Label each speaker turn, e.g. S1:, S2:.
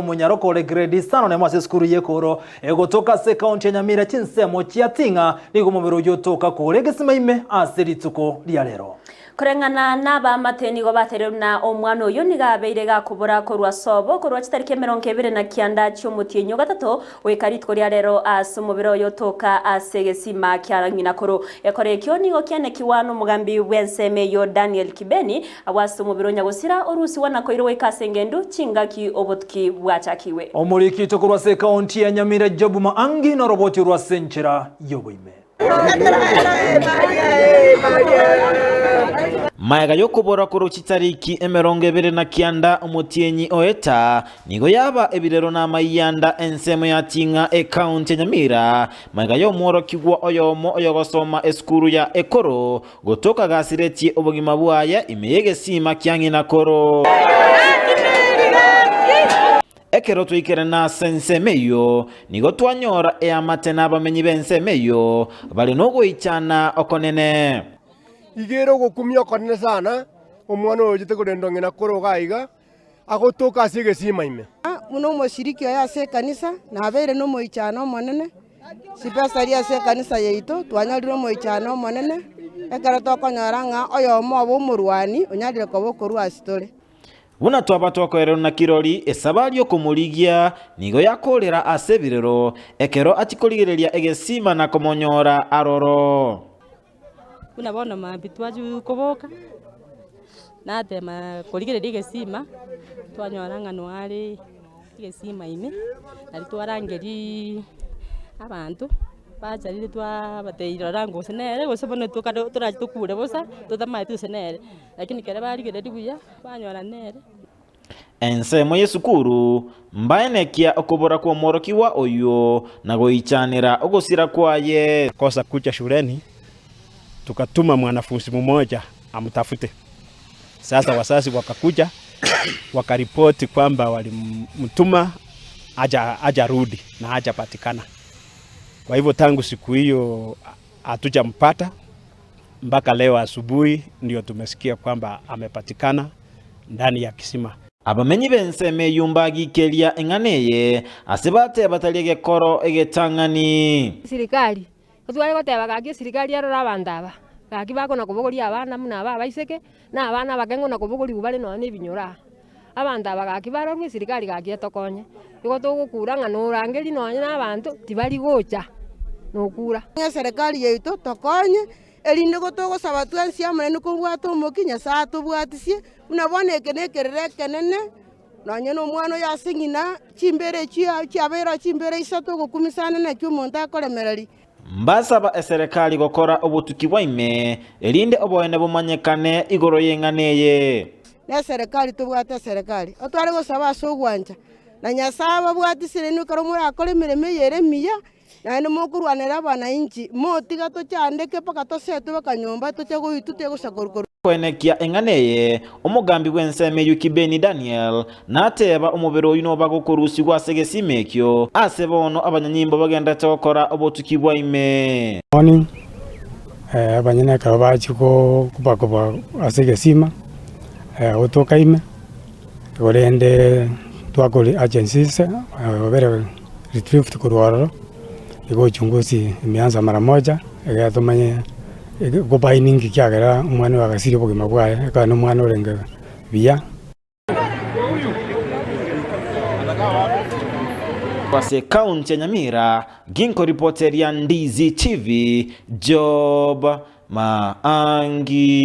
S1: Munyarokore grade 5 ne mwase skuru yekoro egotoka se county ya Nyamira chinsemo chiatinga nigo mubiro yotoka kore gesima ime aserituko lya lero
S2: kurengana naba mateni go baterero na omwana uyu nigabeire gakubura korwa sobo korwa chitarike 29 cy'umutienyo gatatu wekaritko lya lero asumubiro yotoka asegesima kyarangina koro ekorekyo nigo kyane kiwano mugambi wenseme yo Daniel Kibeni awasumubiro nyagusira orusi wanakoiro wekasengendu chingaki obotki bwachakiwe
S1: omuriki tokorwa se county ya Nyamira Job Maangi no roboti rwa senchera yoboime
S3: Maiga yokubora kuru chitariki 29 umutienyi oeta nigo yaba ebirero na mayanda ensemo ya tinga county Nyamira maiga yo mworo kigwa oyomo oyogosoma eskuru ya ekoro gotoka gasireti obogima bwaya imeyege sima kyangina koro ekero twikere na sensemeyo nigo twanyora eamatena bamenyi bensemeyo bali no goichana okonene
S4: igero gukumya okonene sana omwana oyo jite kurendongena koro gaiga agotoka asige sima ime
S5: muno mushiriki ya se kanisa na abere no moichana omonene sipesa ria se kanisa yeito twanyaliro moichana omonene ekero tokonyoranga oyomo obumurwani onyadire kobokuru asitore
S3: Buna twaba twakorero na kirori esabali okumuligia nigo yakolera asebirero ekero atikoligereria egesima na komonyora aroro
S6: Buna bona mabitwaju koboka natema koligereria egesima twanyoranga nwari egesima ime nari twarangeri abantu bajarire twabateira rango senere gosebone turaje tukure bosa tutamaye tusenere lakini kere barigereria buya banyora nere
S3: ensemo yesukuru mbaenekia okobora kwa morokiwa oyo na goichanira ogosira kwaye
S7: kosa kuja shuleni tukatuma mwanafunzi mmoja amtafute. Sasa wazazi wakakuja wakaripoti kwamba walimtuma hajarudi na hajapatikana. Kwa hivyo tangu siku hiyo hatujampata mpaka leo asubuhi ndio tumesikia kwamba amepatikana ndani ya kisima.
S3: Abamenyi benseme yumbagi kelia enganeye asebate abataliege koro egetangani
S8: sirikali otwale goteba gaki sirikali arora abandaba gaki bakona kubogoria abana muna baiseke na abana bakengo na kubogori bale no ne binyora abandaba gaki barorwe sirikali gaki etokonye igo tugukura no rangeri no na abantu tibali gocha no kura
S5: ya serikali yeito tokonye elinde gotogo sabatwansi amene kubwata umukinya sato bwatisie unabone kenekerere kenene nanye no mwana yasingina chimbere chiabera chimbere isato gukumisana na cyumuntu akoremereri
S3: mbasaba serikali gokora obutuki bwaime elinde oboene bumanyekane igoro yenganeye
S5: na serikali tubwata serikali otware gosaba sogwanja na nyasaba bwatisire ni karomura akoremereme yeremiya na ene mokurwanira abana inchi motiga to cyandeke paka to setu bakanyomba to cyego itutego sakorukoro
S3: kwenekia enganeye omugambi wenseme Yukibeni Daniel nateba omubero uno bagokurusi gwasegesimekyo asebono abanyanyimbo bagenda tokora obotuki bwaime
S9: morning abanyana kabachiko kubakobwa asegesima otoka ime gorende twakoli agencies obere retrieved kurwaro iko chunguzi imeanza mara moja tumanye gobayiningi kyagera umwana wagasiri bogima bwaye kana umwana orenge biya
S3: Kwase county ya Nyamira ginko reporter ya Ndizi TV Job Maangi.